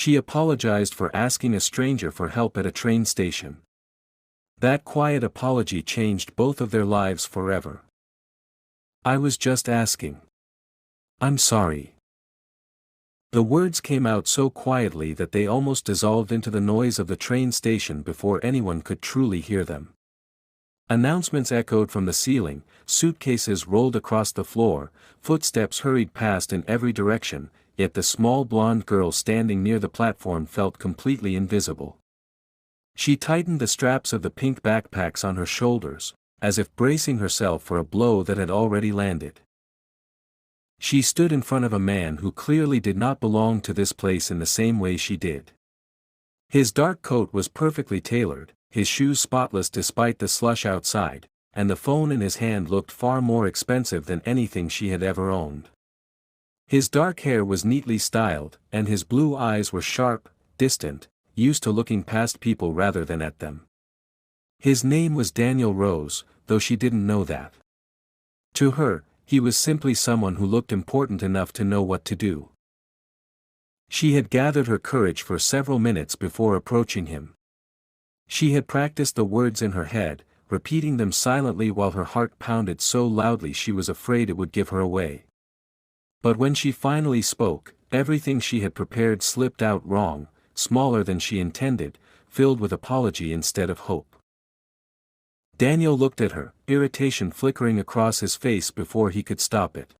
She apologized for asking a stranger for help at a train station. That quiet apology changed both of their lives forever. "I was just asking. I'm sorry." The words came out so quietly that they almost dissolved into the noise of the train station before anyone could truly hear them. Announcements echoed from the ceiling, suitcases rolled across the floor, footsteps hurried past in every direction, yet the small blonde girl standing near the platform felt completely invisible. She tightened the straps of the pink backpacks on her shoulders, as if bracing herself for a blow that had already landed. She stood in front of a man who clearly did not belong to this place in the same way she did. His dark coat was perfectly tailored, his shoes spotless despite the slush outside, and the phone in his hand looked far more expensive than anything she had ever owned. His dark hair was neatly styled, and his blue eyes were sharp, distant, used to looking past people rather than at them. His name was Daniel Rose, though she didn't know that. To her, he was simply someone who looked important enough to know what to do. She had gathered her courage for several minutes before approaching him. She had practiced the words in her head, repeating them silently while her heart pounded so loudly she was afraid it would give her away. But when she finally spoke, everything she had prepared slipped out wrong, smaller than she intended, filled with apology instead of hope. Daniel looked at her, irritation flickering across his face before he could stop it.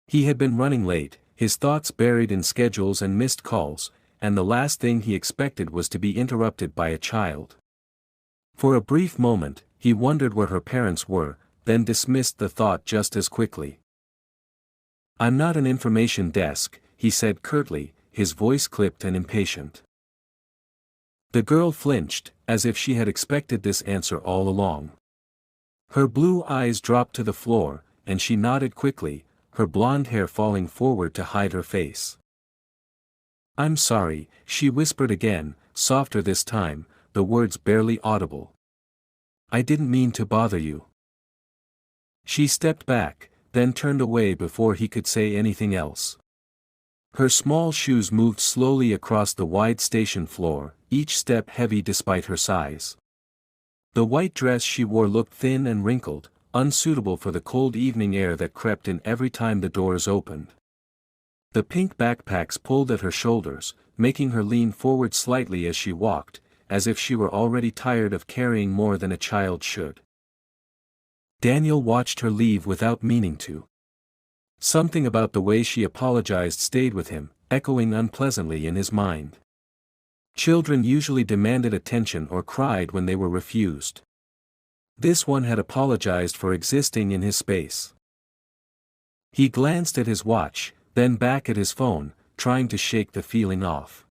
He had been running late, his thoughts buried in schedules and missed calls, and the last thing he expected was to be interrupted by a child. For a brief moment, he wondered where her parents were, then dismissed the thought just as quickly. "I'm not an information desk," he said curtly, his voice clipped and impatient. The girl flinched, as if she had expected this answer all along. Her blue eyes dropped to the floor, and she nodded quickly, her blonde hair falling forward to hide her face. "I'm sorry," she whispered again, softer this time, the words barely audible. "I didn't mean to bother you." She stepped back, then turned away before he could say anything else. Her small shoes moved slowly across the wide station floor, each step heavy despite her size. The white dress she wore looked thin and wrinkled, unsuitable for the cold evening air that crept in every time the doors opened. The pink backpacks pulled at her shoulders, making her lean forward slightly as she walked, as if she were already tired of carrying more than a child should. Daniel watched her leave without meaning to. Something about the way she apologized stayed with him, echoing unpleasantly in his mind. Children usually demanded attention or cried when they were refused. This one had apologized for existing in his space. He glanced at his watch, then back at his phone, trying to shake the feeling off.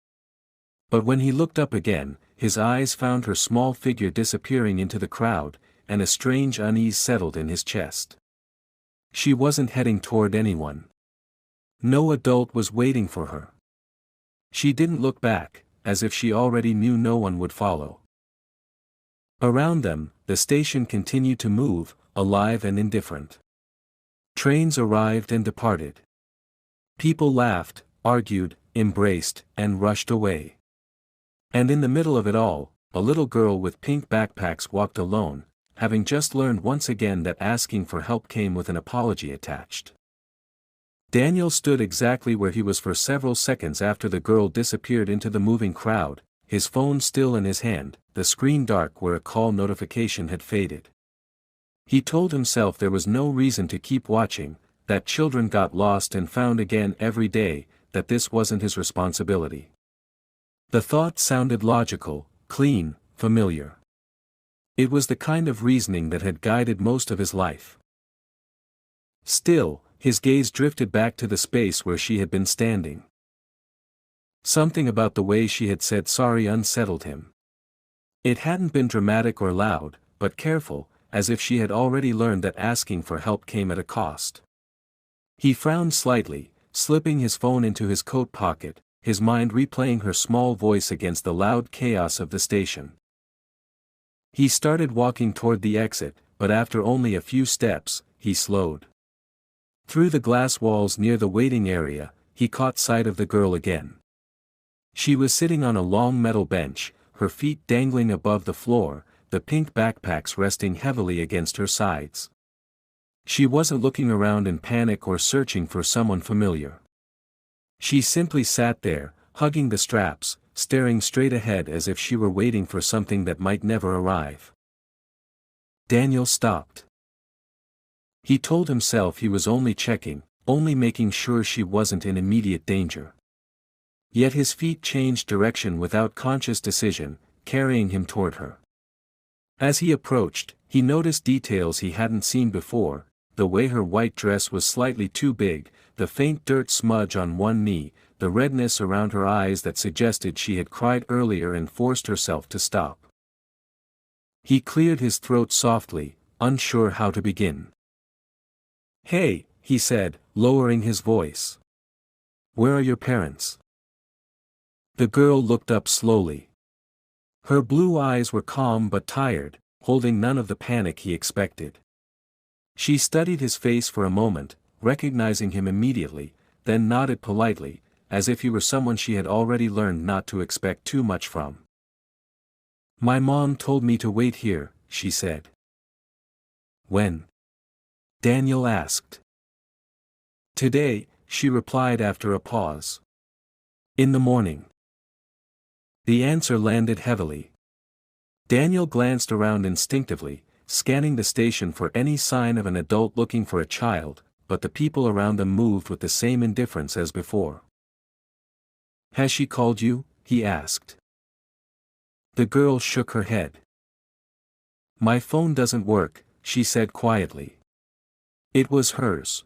But when he looked up again, his eyes found her small figure disappearing into the crowd, and a strange unease settled in his chest. She wasn't heading toward anyone. No adult was waiting for her. She didn't look back, as if she already knew no one would follow. Around them, the station continued to move, alive and indifferent. Trains arrived and departed. People laughed, argued, embraced, and rushed away. And in the middle of it all, a little girl with pink backpacks walked alone, having just learned once again that asking for help came with an apology attached. Daniel stood exactly where he was for several seconds after the girl disappeared into the moving crowd, his phone still in his hand, the screen dark where a call notification had faded. He told himself there was no reason to keep watching, that children got lost and found again every day, that this wasn't his responsibility. The thought sounded logical, clean, familiar. It was the kind of reasoning that had guided most of his life. Still, his gaze drifted back to the space where she had been standing. Something about the way she had said sorry unsettled him. It hadn't been dramatic or loud, but careful, as if she had already learned that asking for help came at a cost. He frowned slightly, slipping his phone into his coat pocket, his mind replaying her small voice against the loud chaos of the station. He started walking toward the exit, but after only a few steps, he slowed. Through the glass walls near the waiting area, he caught sight of the girl again. She was sitting on a long metal bench, her feet dangling above the floor, the pink backpacks resting heavily against her sides. She wasn't looking around in panic or searching for someone familiar. She simply sat there, hugging the straps, staring straight ahead as if she were waiting for something that might never arrive. Daniel stopped. He told himself he was only checking, only making sure she wasn't in immediate danger. Yet his feet changed direction without conscious decision, carrying him toward her. As he approached, he noticed details he hadn't seen before: the way her white dress was slightly too big, the faint dirt smudge on one knee, the redness around her eyes that suggested she had cried earlier and forced herself to stop. He cleared his throat softly, unsure how to begin. "Hey," he said, lowering his voice. "Where are your parents?" The girl looked up slowly. Her blue eyes were calm but tired, holding none of the panic he expected. She studied his face for a moment, recognizing him immediately, then nodded politely, as if he were someone she had already learned not to expect too much from. "My mom told me to wait here," she said. "When?" Daniel asked. "Today," she replied after a pause. "In the morning." The answer landed heavily. Daniel glanced around instinctively, scanning the station for any sign of an adult looking for a child, but the people around them moved with the same indifference as before. "Has she called you?" he asked. The girl shook her head. "My phone doesn't work," she said quietly. It was hers.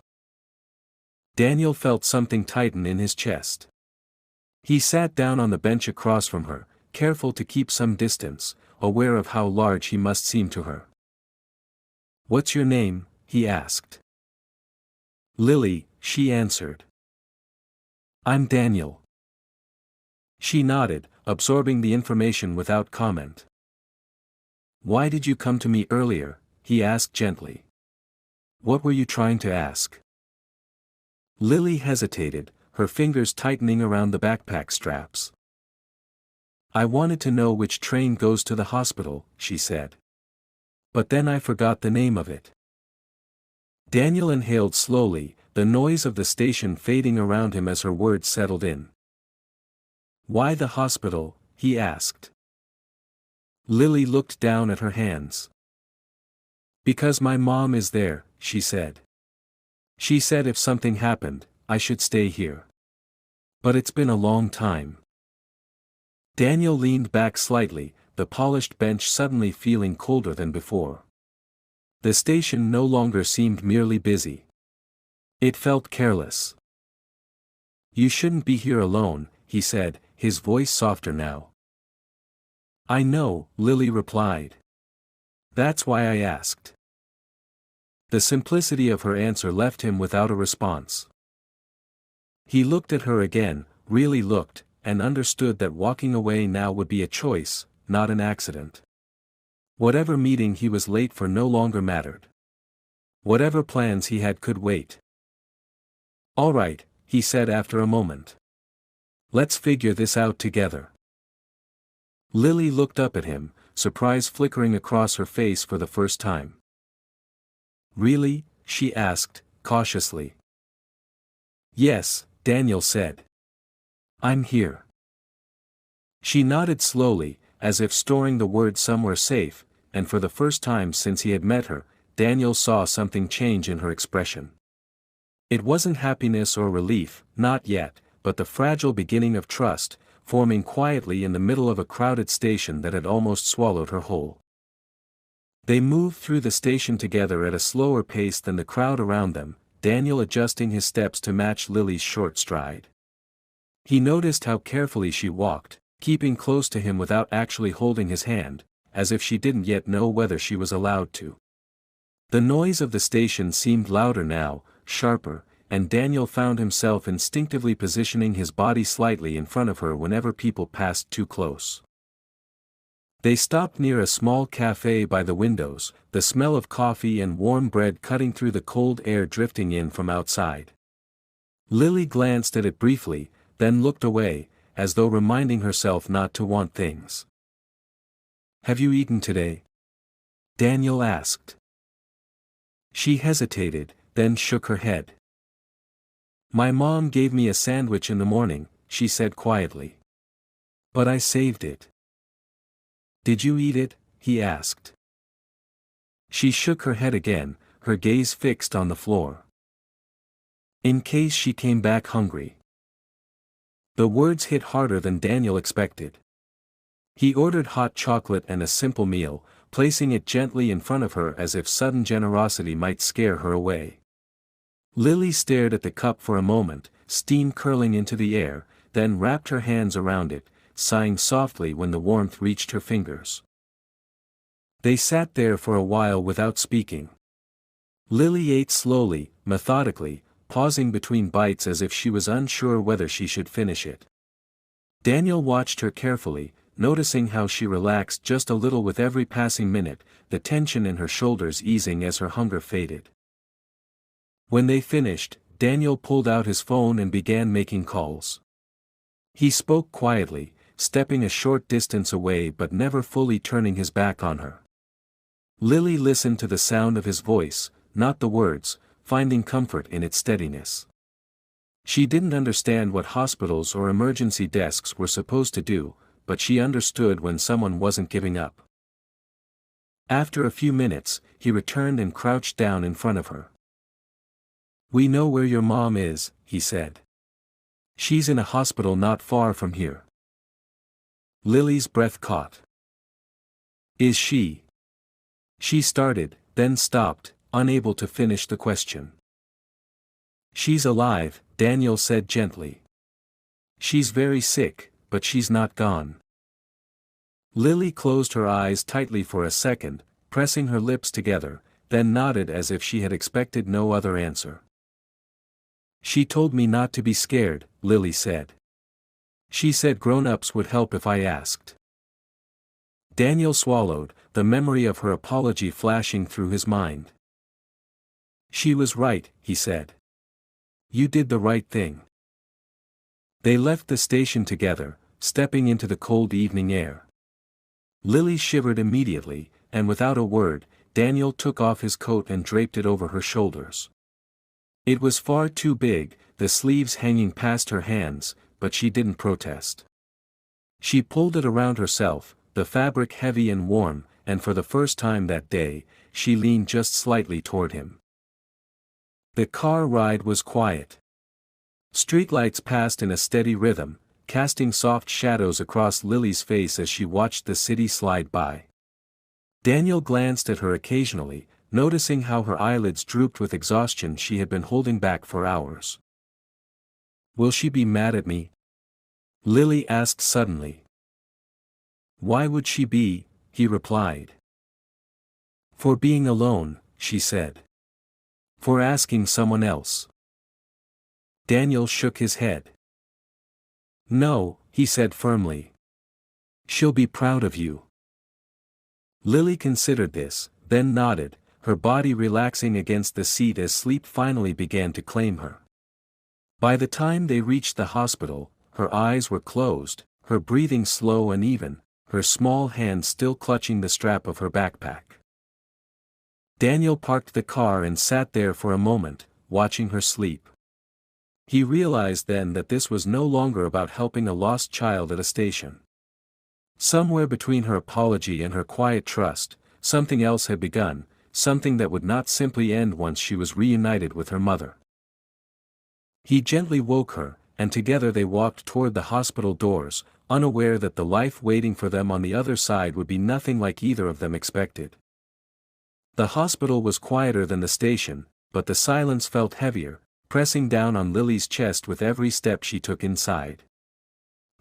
Daniel felt something tighten in his chest. He sat down on the bench across from her, careful to keep some distance, aware of how large he must seem to her. "What's your name?" he asked. "Lily," she answered. "I'm Daniel." She nodded, absorbing the information without comment. "Why did you come to me earlier?" he asked gently. "What were you trying to ask?" Lily hesitated, her fingers tightening around the backpack straps. "I wanted to know which train goes to the hospital," she said. "But then I forgot the name of it." Daniel inhaled slowly, the noise of the station fading around him as her words settled in. "Why the hospital?" he asked. Lily looked down at her hands. "Because my mom is there," she said. "She said if something happened, I should stay here. But it's been a long time." Daniel leaned back slightly, the polished bench suddenly feeling colder than before. The station no longer seemed merely busy. It felt careless. "You shouldn't be here alone," he said, his voice softer now. "I know," Lily replied. "That's why I asked." The simplicity of her answer left him without a response. He looked at her again, really looked, and understood that walking away now would be a choice, not an accident. Whatever meeting he was late for no longer mattered. Whatever plans he had could wait. "All right," he said after a moment. "Let's figure this out together." Lily looked up at him, surprise flickering across her face for the first time. "Really?" she asked, cautiously. "Yes," Daniel said. "I'm here." She nodded slowly, as if storing the word somewhere safe, and for the first time since he had met her, Daniel saw something change in her expression. It wasn't happiness or relief, not yet, but the fragile beginning of trust, forming quietly in the middle of a crowded station that had almost swallowed her whole. They moved through the station together at a slower pace than the crowd around them, Daniel adjusting his steps to match Lily's short stride. He noticed how carefully she walked, keeping close to him without actually holding his hand, as if she didn't yet know whether she was allowed to. The noise of the station seemed louder now, sharper, and Daniel found himself instinctively positioning his body slightly in front of her whenever people passed too close. They stopped near a small cafe by the windows, the smell of coffee and warm bread cutting through the cold air drifting in from outside. Lily glanced at it briefly, then looked away, as though reminding herself not to want things. "Have you eaten today?" Daniel asked. She hesitated, then shook her head. "My mom gave me a sandwich in the morning," she said quietly. "But I saved it." "Did you eat it?" he asked. She shook her head again, her gaze fixed on the floor. "In case she came back hungry." The words hit harder than Daniel expected. He ordered hot chocolate and a simple meal, placing it gently in front of her as if sudden generosity might scare her away. Lily stared at the cup for a moment, steam curling into the air, then wrapped her hands around it, sighing softly when the warmth reached her fingers. They sat there for a while without speaking. Lily ate slowly, methodically, pausing between bites as if she was unsure whether she should finish it. Daniel watched her carefully, noticing how she relaxed just a little with every passing minute, the tension in her shoulders easing as her hunger faded. When they finished, Daniel pulled out his phone and began making calls. He spoke quietly, stepping a short distance away but never fully turning his back on her. Lily listened to the sound of his voice, not the words, finding comfort in its steadiness. She didn't understand what hospitals or emergency desks were supposed to do, but she understood when someone wasn't giving up. After a few minutes, he returned and crouched down in front of her. "We know where your mom is," he said. "She's in a hospital not far from here." Lily's breath caught. "Is she?" She started, then stopped, unable to finish the question. "She's alive," Daniel said gently. "She's very sick, but she's not gone." Lily closed her eyes tightly for a second, pressing her lips together, then nodded as if she had expected no other answer. "She told me not to be scared," Lily said. "She said grown-ups would help if I asked." Daniel swallowed, the memory of her apology flashing through his mind. "She was right," he said. "You did the right thing." They left the station together, stepping into the cold evening air. Lily shivered immediately, and without a word, Daniel took off his coat and draped it over her shoulders. It was far too big, the sleeves hanging past her hands, but she didn't protest. She pulled it around herself, the fabric heavy and warm, and for the first time that day, she leaned just slightly toward him. The car ride was quiet. Streetlights passed in a steady rhythm, casting soft shadows across Lily's face as she watched the city slide by. Daniel glanced at her occasionally, noticing how her eyelids drooped with exhaustion she had been holding back for hours. "Will she be mad at me?" Lily asked suddenly. "Why would she be?" he replied. "For being alone," she said. "For asking someone else." Daniel shook his head. "No," he said firmly. "She'll be proud of you." Lily considered this, then nodded, her body relaxing against the seat as sleep finally began to claim her. By the time they reached the hospital, her eyes were closed, her breathing slow and even, her small hand still clutching the strap of her backpack. Daniel parked the car and sat there for a moment, watching her sleep. He realized then that this was no longer about helping a lost child at a station. Somewhere between her apology and her quiet trust, something else had begun, something that would not simply end once she was reunited with her mother. He gently woke her, and together they walked toward the hospital doors, unaware that the life waiting for them on the other side would be nothing like either of them expected. The hospital was quieter than the station, but the silence felt heavier, pressing down on Lily's chest with every step she took inside.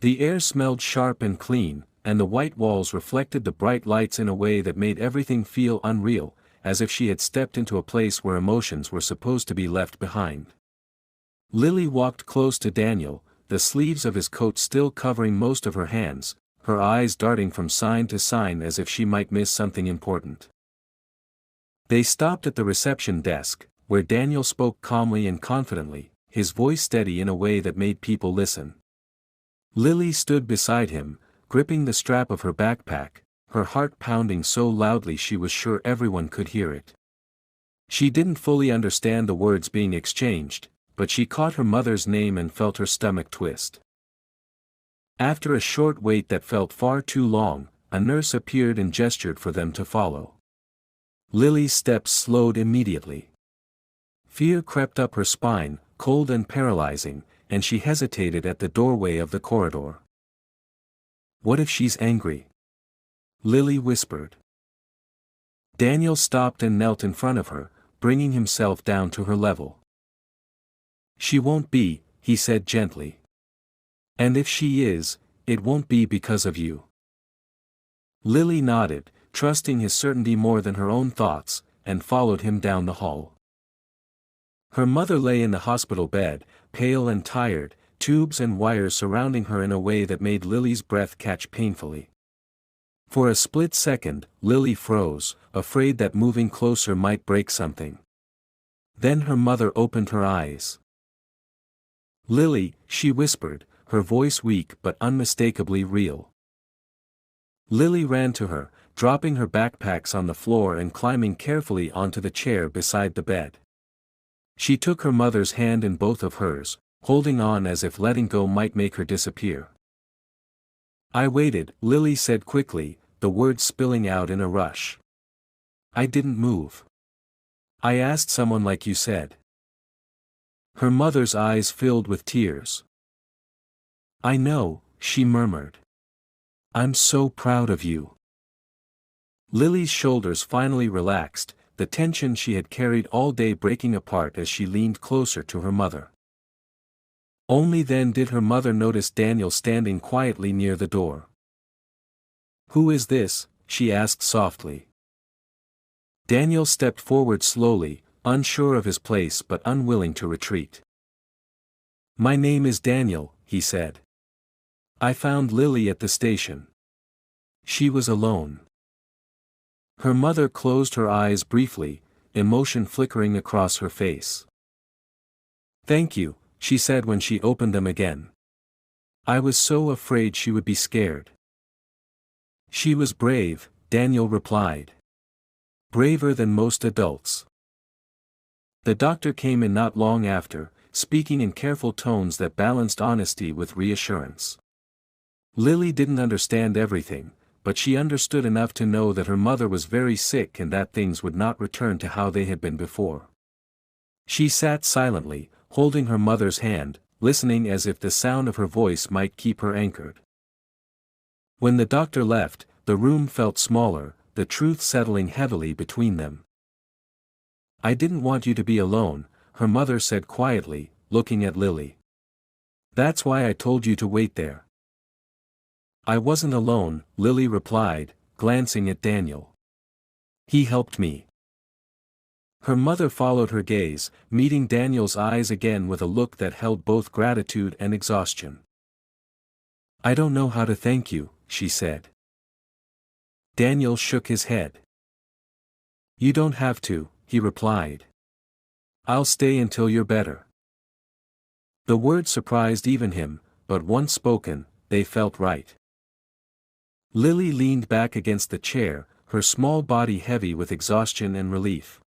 The air smelled sharp and clean, and the white walls reflected the bright lights in a way that made everything feel unreal, as if she had stepped into a place where emotions were supposed to be left behind. Lily walked close to Daniel, the sleeves of his coat still covering most of her hands, her eyes darting from sign to sign as if she might miss something important. They stopped at the reception desk, where Daniel spoke calmly and confidently, his voice steady in a way that made people listen. Lily stood beside him, gripping the strap of her backpack, her heart pounding so loudly she was sure everyone could hear it. She didn't fully understand the words being exchanged, but she caught her mother's name and felt her stomach twist. After a short wait that felt far too long, a nurse appeared and gestured for them to follow. Lily's steps slowed immediately. Fear crept up her spine, cold and paralyzing, and she hesitated at the doorway of the corridor. "What if she's angry?" Lily whispered. Daniel stopped and knelt in front of her, bringing himself down to her level. "She won't be," he said gently. "And if she is, it won't be because of you." Lily nodded, trusting his certainty more than her own thoughts, and followed him down the hall. Her mother lay in the hospital bed, pale and tired, tubes and wires surrounding her in a way that made Lily's breath catch painfully. For a split second, Lily froze, afraid that moving closer might break something. Then her mother opened her eyes. "Lily," she whispered, her voice weak but unmistakably real. Lily ran to her, dropping her backpacks on the floor and climbing carefully onto the chair beside the bed. She took her mother's hand in both of hers, holding on as if letting go might make her disappear. "I waited," Lily said quickly, the words spilling out in a rush. "I didn't move. I asked someone like you said." Her mother's eyes filled with tears. "I know," she murmured. "I'm so proud of you." Lily's shoulders finally relaxed, the tension she had carried all day breaking apart as she leaned closer to her mother. Only then did her mother notice Daniel standing quietly near the door. "Who is this?" she asked softly. Daniel stepped forward slowly, unsure of his place but unwilling to retreat. "My name is Daniel," he said. "I found Lily at the station. She was alone." Her mother closed her eyes briefly, emotion flickering across her face. "Thank you," she said when she opened them again. "I was so afraid she would be scared." "She was brave," Daniel replied. "Braver than most adults." The doctor came in not long after, speaking in careful tones that balanced honesty with reassurance. Lily didn't understand everything, but she understood enough to know that her mother was very sick and that things would not return to how they had been before. She sat silently, holding her mother's hand, listening as if the sound of her voice might keep her anchored. When the doctor left, the room felt smaller, the truth settling heavily between them. "I didn't want you to be alone," her mother said quietly, looking at Lily. "That's why I told you to wait there." "I wasn't alone," Lily replied, glancing at Daniel. "He helped me." Her mother followed her gaze, meeting Daniel's eyes again with a look that held both gratitude and exhaustion. "I don't know how to thank you," she said. Daniel shook his head. "You don't have to," he replied. "I'll stay until you're better." The words surprised even him, but once spoken, they felt right. Lily leaned back against the chair, her small body heavy with exhaustion and relief.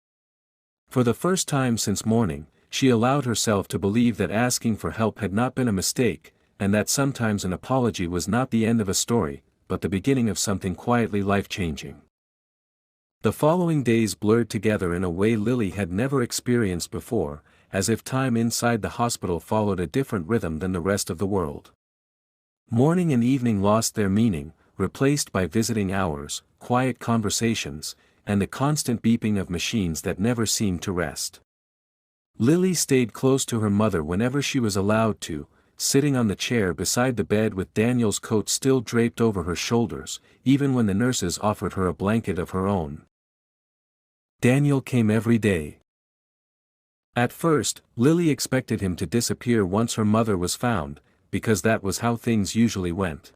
For the first time since morning, she allowed herself to believe that asking for help had not been a mistake, and that sometimes an apology was not the end of a story, but the beginning of something quietly life-changing. The following days blurred together in a way Lily had never experienced before, as if time inside the hospital followed a different rhythm than the rest of the world. Morning and evening lost their meaning, replaced by visiting hours, quiet conversations, and the constant beeping of machines that never seemed to rest. Lily stayed close to her mother whenever she was allowed to, sitting on the chair beside the bed with Daniel's coat still draped over her shoulders, even when the nurses offered her a blanket of her own. Daniel came every day. At first, Lily expected him to disappear once her mother was found, because that was how things usually went.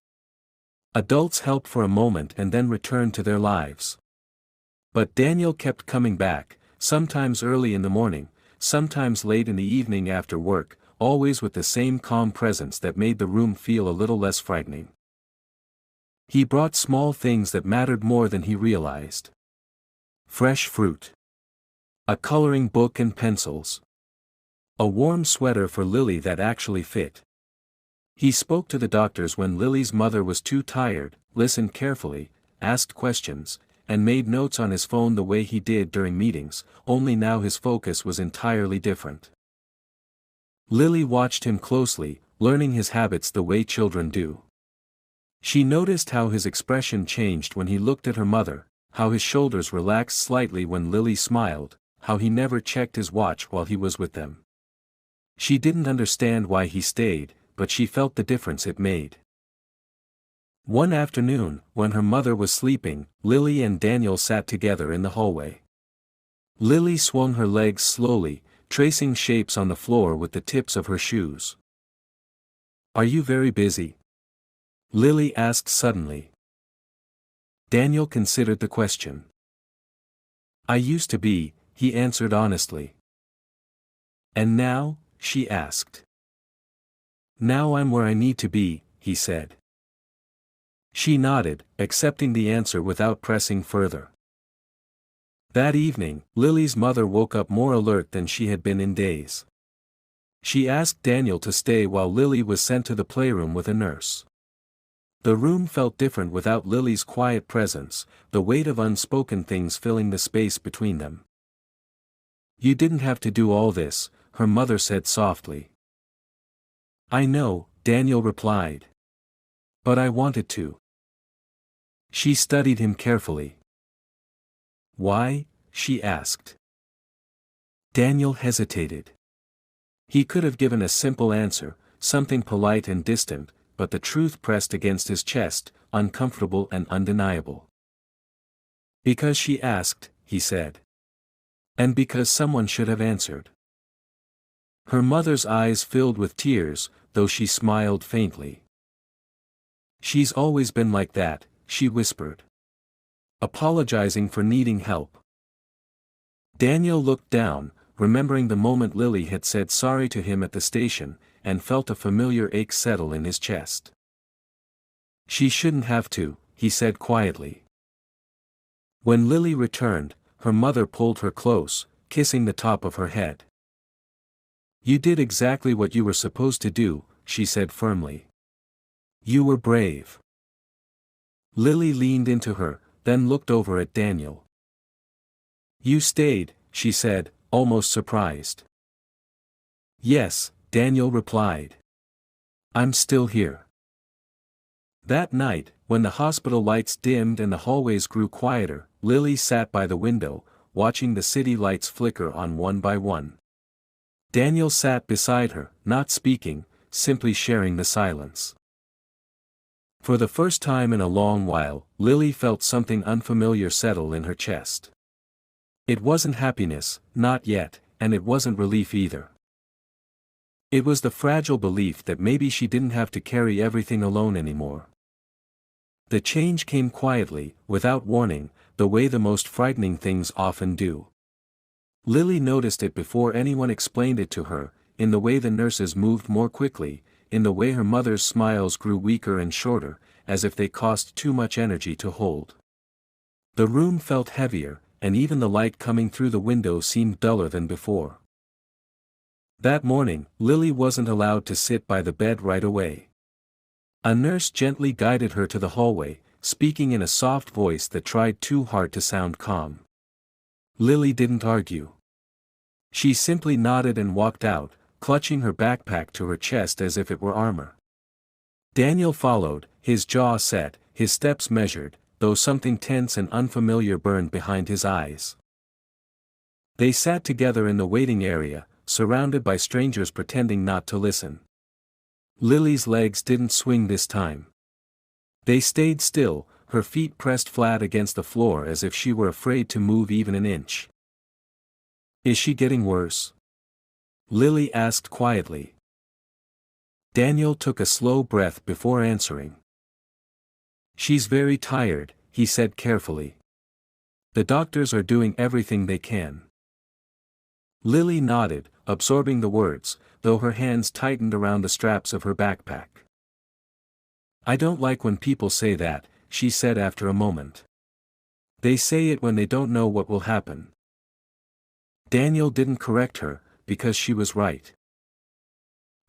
Adults helped for a moment and then returned to their lives. But Daniel kept coming back, sometimes early in the morning, sometimes late in the evening after work, always with the same calm presence that made the room feel a little less frightening. He brought small things that mattered more than he realized. Fresh fruit. A coloring book and pencils. A warm sweater for Lily that actually fit. He spoke to the doctors when Lily's mother was too tired, listened carefully, asked questions, and made notes on his phone the way he did during meetings, only now his focus was entirely different. Lily watched him closely, learning his habits the way children do. She noticed how his expression changed when he looked at her mother, how his shoulders relaxed slightly when Lily smiled, how he never checked his watch while he was with them. She didn't understand why he stayed, but she felt the difference it made. One afternoon, when her mother was sleeping, Lily and Daniel sat together in the hallway. Lily swung her legs slowly, tracing shapes on the floor with the tips of her shoes. "Are you very busy?" Lily asked suddenly. Daniel considered the question. "I used to be," he answered honestly. "And now?" she asked. "Now I'm where I need to be," he said. She nodded, accepting the answer without pressing further. That evening, Lily's mother woke up more alert than she had been in days. She asked Daniel to stay while Lily was sent to the playroom with a nurse. The room felt different without Lily's quiet presence, the weight of unspoken things filling the space between them. "You didn't have to do all this," her mother said softly. "I know," Daniel replied. "But I wanted to." She studied him carefully. "Why?" she asked. Daniel hesitated. He could have given a simple answer, something polite and distant, but the truth pressed against his chest, uncomfortable and undeniable. "Because she asked," he said. "And because someone should have answered." Her mother's eyes filled with tears, though she smiled faintly. "She's always been like that," she whispered. "Apologizing for needing help." Daniel looked down, remembering the moment Lily had said sorry to him at the station, and felt a familiar ache settle in his chest. "She shouldn't have to," he said quietly. When Lily returned, her mother pulled her close, kissing the top of her head. "You did exactly what you were supposed to do," she said firmly. "You were brave." Lily leaned into her, then looked over at Daniel. "You stayed," she said, almost surprised. "Yes," Daniel replied. "I'm still here." That night, when the hospital lights dimmed and the hallways grew quieter, Lily sat by the window, watching the city lights flicker on one by one. Daniel sat beside her, not speaking, simply sharing the silence. For the first time in a long while, Lily felt something unfamiliar settle in her chest. It wasn't happiness, not yet, and it wasn't relief either. It was the fragile belief that maybe she didn't have to carry everything alone anymore. The change came quietly, without warning, the way the most frightening things often do. Lily noticed it before anyone explained it to her, in the way the nurses moved more quickly, in the way her mother's smiles grew weaker and shorter, as if they cost too much energy to hold. The room felt heavier, and even the light coming through the window seemed duller than before. That morning, Lily wasn't allowed to sit by the bed right away. A nurse gently guided her to the hallway, speaking in a soft voice that tried too hard to sound calm. Lily didn't argue. She simply nodded and walked out, clutching her backpack to her chest as if it were armor. Daniel followed, his jaw set, his steps measured, though something tense and unfamiliar burned behind his eyes. They sat together in the waiting area, surrounded by strangers pretending not to listen. Lily's legs didn't swing this time. They stayed still, her feet pressed flat against the floor as if she were afraid to move even an inch. "Is she getting worse?" Lily asked quietly. Daniel took a slow breath before answering. "She's very tired," he said carefully. "The doctors are doing everything they can." Lily nodded, absorbing the words, though her hands tightened around the straps of her backpack. "I don't like when people say that," she said after a moment. "They say it when they don't know what will happen." Daniel didn't correct her, because she was right.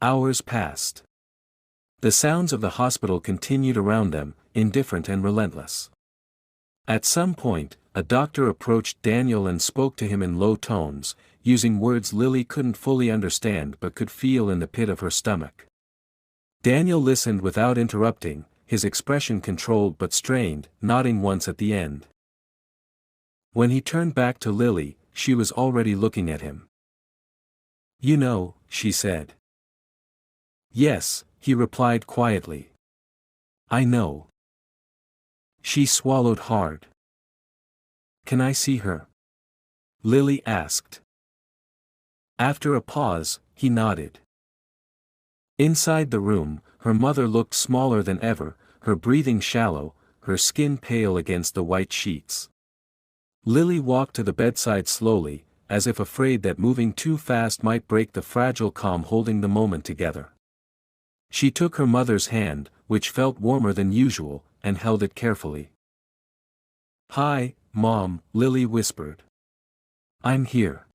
Hours passed. The sounds of the hospital continued around them, indifferent and relentless. At some point, a doctor approached Daniel and spoke to him in low tones, using words Lily couldn't fully understand but could feel in the pit of her stomach. Daniel listened without interrupting, his expression controlled but strained, nodding once at the end. When he turned back to Lily, she was already looking at him. "You know," she said. "Yes," he replied quietly. "I know." She swallowed hard. "Can I see her?" Lily asked. After a pause, he nodded. Inside the room, her mother looked smaller than ever, her breathing shallow, her skin pale against the white sheets. Lily walked to the bedside slowly, as if afraid that moving too fast might break the fragile calm holding the moment together. She took her mother's hand, which felt warmer than usual, and held it carefully. "Hi, Mom," Lily whispered. "I'm here."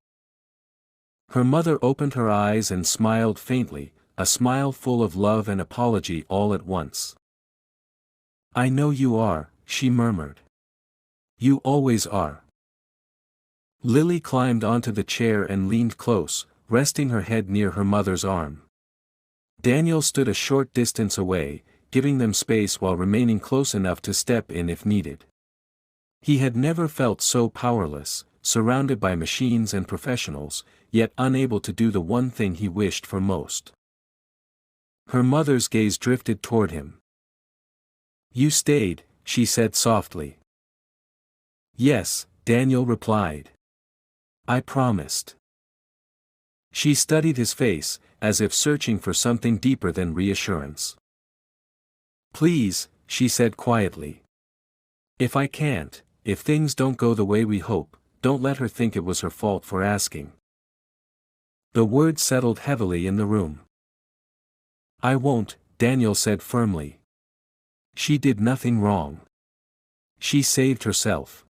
Her mother opened her eyes and smiled faintly, a smile full of love and apology all at once. "I know you are," she murmured. "You always are." Lily climbed onto the chair and leaned close, resting her head near her mother's arm. Daniel stood a short distance away, giving them space while remaining close enough to step in if needed. He had never felt so powerless, surrounded by machines and professionals, yet unable to do the one thing he wished for most. Her mother's gaze drifted toward him. "You stayed," she said softly. "Yes," Daniel replied. "I promised." She studied his face, as if searching for something deeper than reassurance. "Please," she said quietly. "If I can't, if things don't go the way we hope, don't let her think it was her fault for asking." The words settled heavily in the room. "I won't," Daniel said firmly. "She did nothing wrong. She saved herself."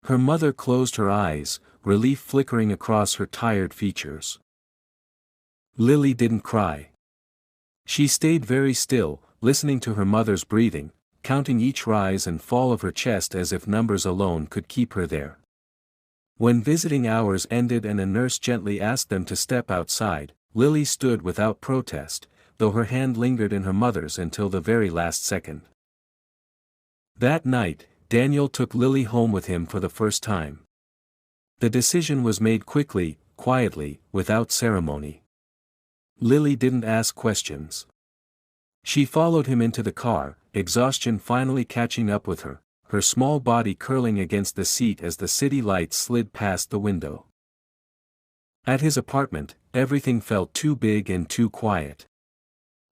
Her mother closed her eyes, relief flickering across her tired features. Lily didn't cry. She stayed very still, listening to her mother's breathing, counting each rise and fall of her chest as if numbers alone could keep her there. When visiting hours ended and a nurse gently asked them to step outside, Lily stood without protest, though her hand lingered in her mother's until the very last second. That night, Daniel took Lily home with him for the first time. The decision was made quickly, quietly, without ceremony. Lily didn't ask questions. She followed him into the car, exhaustion finally catching up with her, her small body curling against the seat as the city lights slid past the window. At his apartment, everything felt too big and too quiet.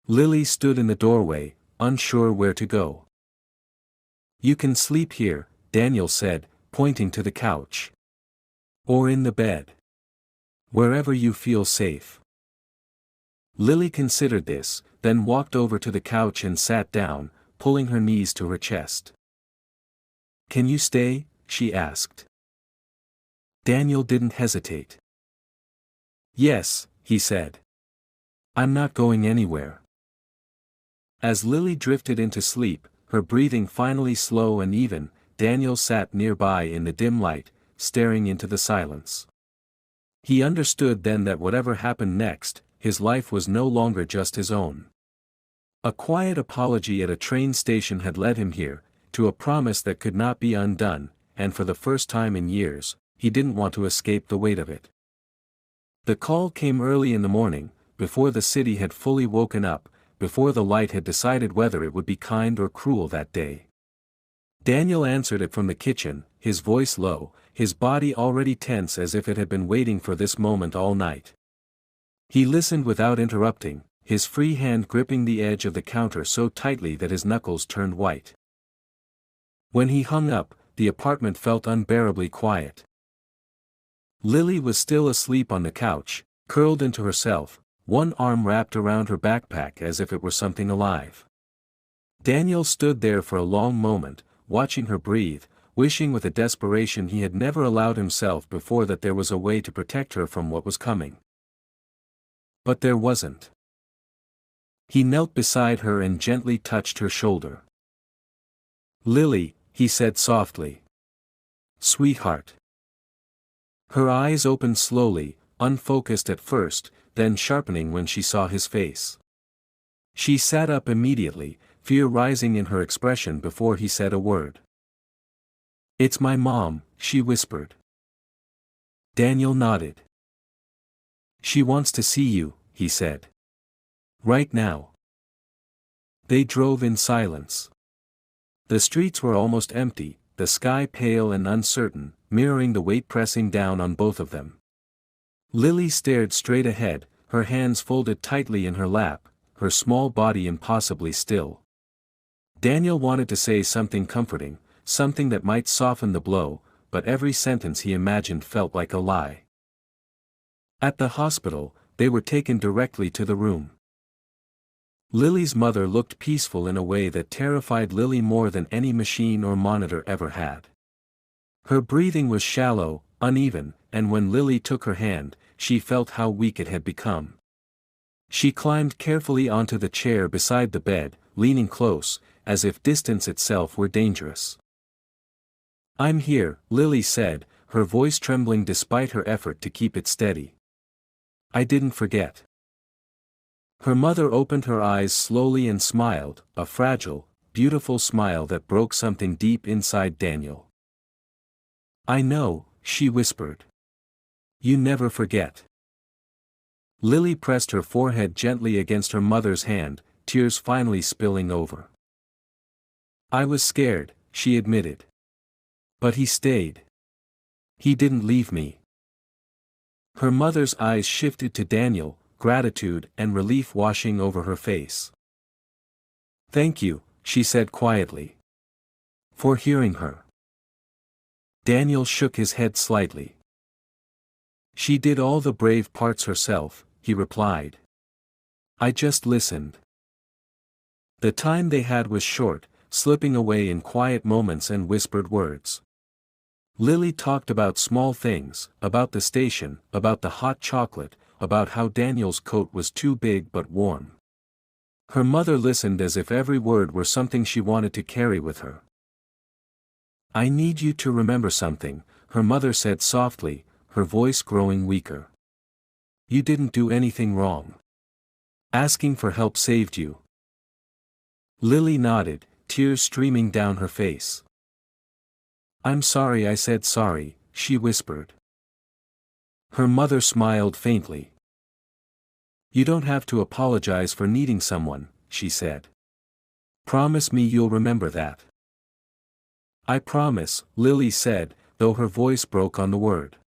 Lily stood in the doorway, unsure where to go. "You can sleep here," Daniel said, pointing to the couch. "Or in the bed. Wherever you feel safe." Lily considered this, then walked over to the couch and sat down, pulling her knees to her chest. "Can you stay?" she asked. Daniel didn't hesitate. "Yes," he said. "I'm not going anywhere." As Lily drifted into sleep, her breathing finally slow and even, Daniel sat nearby in the dim light, staring into the silence. He understood then that whatever happened next, his life was no longer just his own. A quiet apology at a train station had led him here, to a promise that could not be undone, and for the first time in years, he didn't want to escape the weight of it. The call came early in the morning, before the city had fully woken up, before the light had decided whether it would be kind or cruel that day. Daniel answered it from the kitchen, his voice low, his body already tense as if it had been waiting for this moment all night. He listened without interrupting, his free hand gripping the edge of the counter so tightly that his knuckles turned white. When he hung up, the apartment felt unbearably quiet. Lily was still asleep on the couch, curled into herself, one arm wrapped around her backpack as if it were something alive. Daniel stood there for a long moment, watching her breathe, wishing with a desperation he had never allowed himself before that there was a way to protect her from what was coming. But there wasn't. He knelt beside her and gently touched her shoulder. "Lily," he said softly. "Sweetheart." Her eyes opened slowly, unfocused at first, then sharpening when she saw his face. She sat up immediately, fear rising in her expression before he said a word. "It's my mom," she whispered. Daniel nodded. "She wants to see you," he said. "Right now." They drove in silence. The streets were almost empty, the sky pale and uncertain, mirroring the weight pressing down on both of them. Lily stared straight ahead, her hands folded tightly in her lap, her small body impossibly still. Daniel wanted to say something comforting, something that might soften the blow, but every sentence he imagined felt like a lie. At the hospital, they were taken directly to the room. Lily's mother looked peaceful in a way that terrified Lily more than any machine or monitor ever had. Her breathing was shallow, uneven, and when Lily took her hand, she felt how weak it had become. She climbed carefully onto the chair beside the bed, leaning close, as if distance itself were dangerous. "I'm here," Lily said, her voice trembling despite her effort to keep it steady. "I didn't forget." Her mother opened her eyes slowly and smiled, a fragile, beautiful smile that broke something deep inside Daniel. "I know," she whispered. "You never forget." Lily pressed her forehead gently against her mother's hand, tears finally spilling over. "I was scared," she admitted. "But he stayed. He didn't leave me." Her mother's eyes shifted to Daniel, gratitude and relief washing over her face. "Thank you," she said quietly. "For hearing her." Daniel shook his head slightly. "She did all the brave parts herself," he replied. "I just listened." The time they had was short, slipping away in quiet moments and whispered words. Lily talked about small things, about the station, about the hot chocolate, about how Daniel's coat was too big but warm. Her mother listened as if every word were something she wanted to carry with her. "I need you to remember something," her mother said softly, her voice growing weaker. "You didn't do anything wrong. Asking for help saved you." Lily nodded, tears streaming down her face. "I'm sorry I said sorry," she whispered. Her mother smiled faintly. "You don't have to apologize for needing someone," she said. "Promise me you'll remember that." "I promise," Lily said, though her voice broke on the word.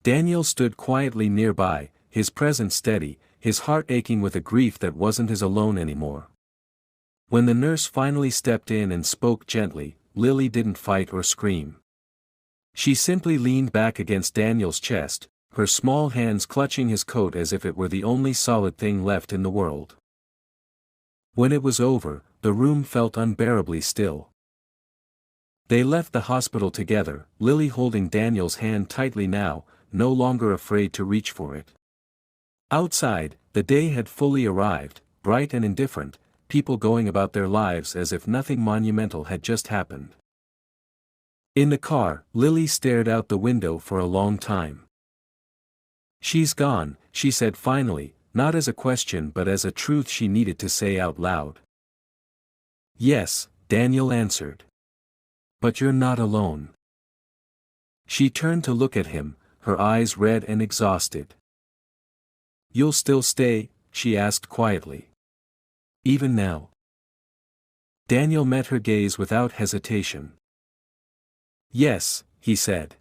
Daniel stood quietly nearby, his presence steady, his heart aching with a grief that wasn't his alone anymore. When the nurse finally stepped in and spoke gently, Lily didn't fight or scream. She simply leaned back against Daniel's chest, her small hands clutching his coat as if it were the only solid thing left in the world. When it was over, the room felt unbearably still. They left the hospital together, Lily holding Daniel's hand tightly now, no longer afraid to reach for it. Outside, the day had fully arrived, bright and indifferent, people going about their lives as if nothing monumental had just happened. In the car, Lily stared out the window for a long time. "She's gone," she said finally, not as a question but as a truth she needed to say out loud. "Yes," Daniel answered. "But you're not alone." She turned to look at him, her eyes red and exhausted. "You'll still stay?" she asked quietly. "Even now?" Daniel met her gaze without hesitation. "Yes," he said.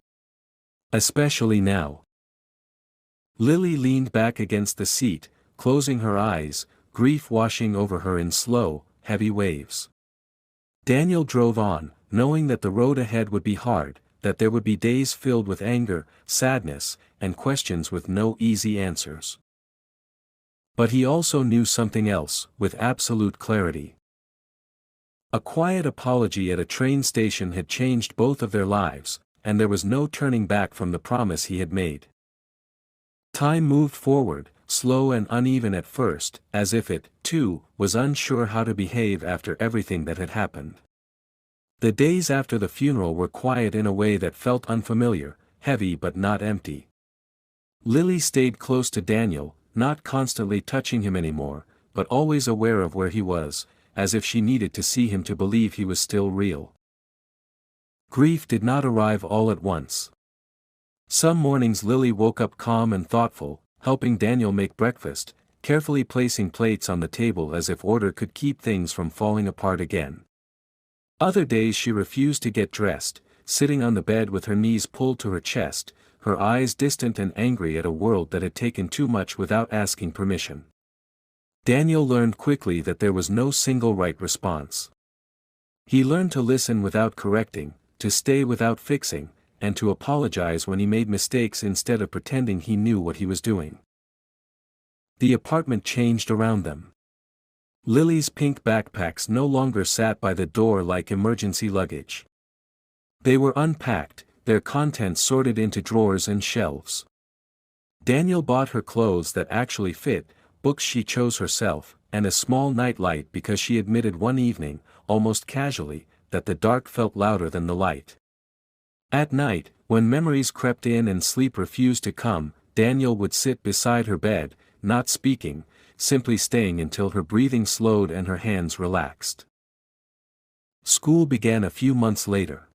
"Especially now." Lily leaned back against the seat, closing her eyes, grief washing over her in slow, heavy waves. Daniel drove on, knowing that the road ahead would be hard, that there would be days filled with anger, sadness, and questions with no easy answers. But he also knew something else, with absolute clarity. A quiet apology at a train station had changed both of their lives, and there was no turning back from the promise he had made. Time moved forward, slow and uneven at first, as if it, too, was unsure how to behave after everything that had happened. The days after the funeral were quiet in a way that felt unfamiliar, heavy but not empty. Lily stayed close to Daniel, not constantly touching him anymore, but always aware of where he was, as if she needed to see him to believe he was still real. Grief did not arrive all at once. Some mornings Lily woke up calm and thoughtful, helping Daniel make breakfast, carefully placing plates on the table as if order could keep things from falling apart again. Other days she refused to get dressed, sitting on the bed with her knees pulled to her chest, her eyes distant and angry at a world that had taken too much without asking permission. Daniel learned quickly that there was no single right response. He learned to listen without correcting, to stay without fixing, and to apologize when he made mistakes instead of pretending he knew what he was doing. The apartment changed around them. Lily's pink backpacks no longer sat by the door like emergency luggage. They were unpacked, their contents sorted into drawers and shelves. Daniel bought her clothes that actually fit, books she chose herself, and a small nightlight because she admitted one evening, almost casually, that the dark felt louder than the light. At night, when memories crept in and sleep refused to come, Daniel would sit beside her bed, not speaking, simply staying until her breathing slowed and her hands relaxed. School began a few months later.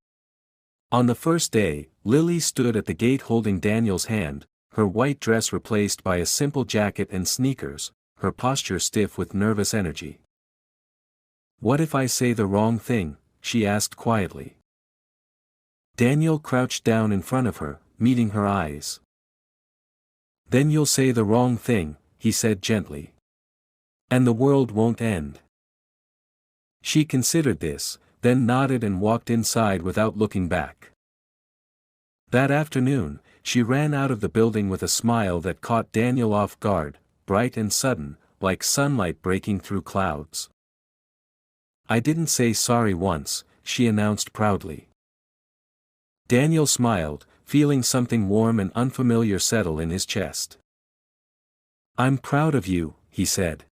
On the first day, Lily stood at the gate holding Daniel's hand, her white dress replaced by a simple jacket and sneakers, her posture stiff with nervous energy. "What if I say the wrong thing?" she asked quietly. Daniel crouched down in front of her, meeting her eyes. "Then you'll say the wrong thing," he said gently. "And the world won't end." She considered this, then nodded and walked inside without looking back. That afternoon, she ran out of the building with a smile that caught Daniel off guard, bright and sudden, like sunlight breaking through clouds. "I didn't say sorry once," she announced proudly. Daniel smiled, feeling something warm and unfamiliar settle in his chest. "I'm proud of you," he said.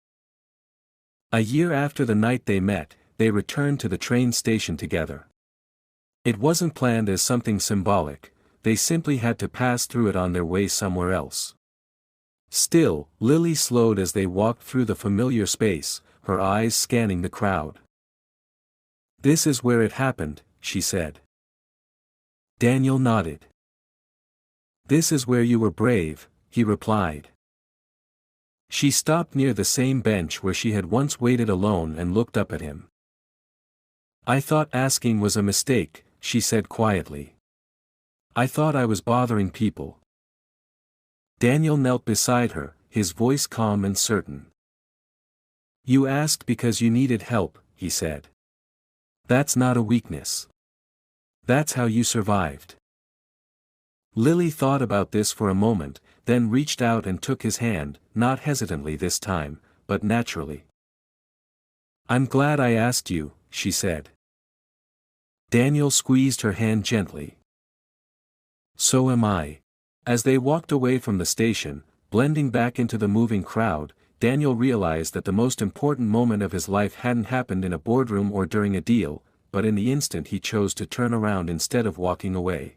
A year after the night they met, they returned to the train station together. It wasn't planned as something symbolic, they simply had to pass through it on their way somewhere else. Still, Lily slowed as they walked through the familiar space, her eyes scanning the crowd. "This is where it happened," she said. Daniel nodded. "This is where you were brave," he replied. She stopped near the same bench where she had once waited alone and looked up at him. "I thought asking was a mistake," she said quietly. "I thought I was bothering people." Daniel knelt beside her, his voice calm and certain. "You asked because you needed help," he said. "That's not a weakness. That's how you survived." Lily thought about this for a moment, then reached out and took his hand, not hesitantly this time, but naturally. "I'm glad I asked you," she said. Daniel squeezed her hand gently. "So am I." As they walked away from the station, blending back into the moving crowd, Daniel realized that the most important moment of his life hadn't happened in a boardroom or during a deal, but in the instant he chose to turn around instead of walking away.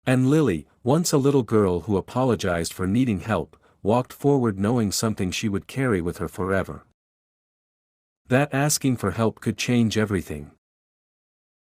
And Lily, once a little girl who apologized for needing help, walked forward knowing something she would carry with her forever. That asking for help could change everything.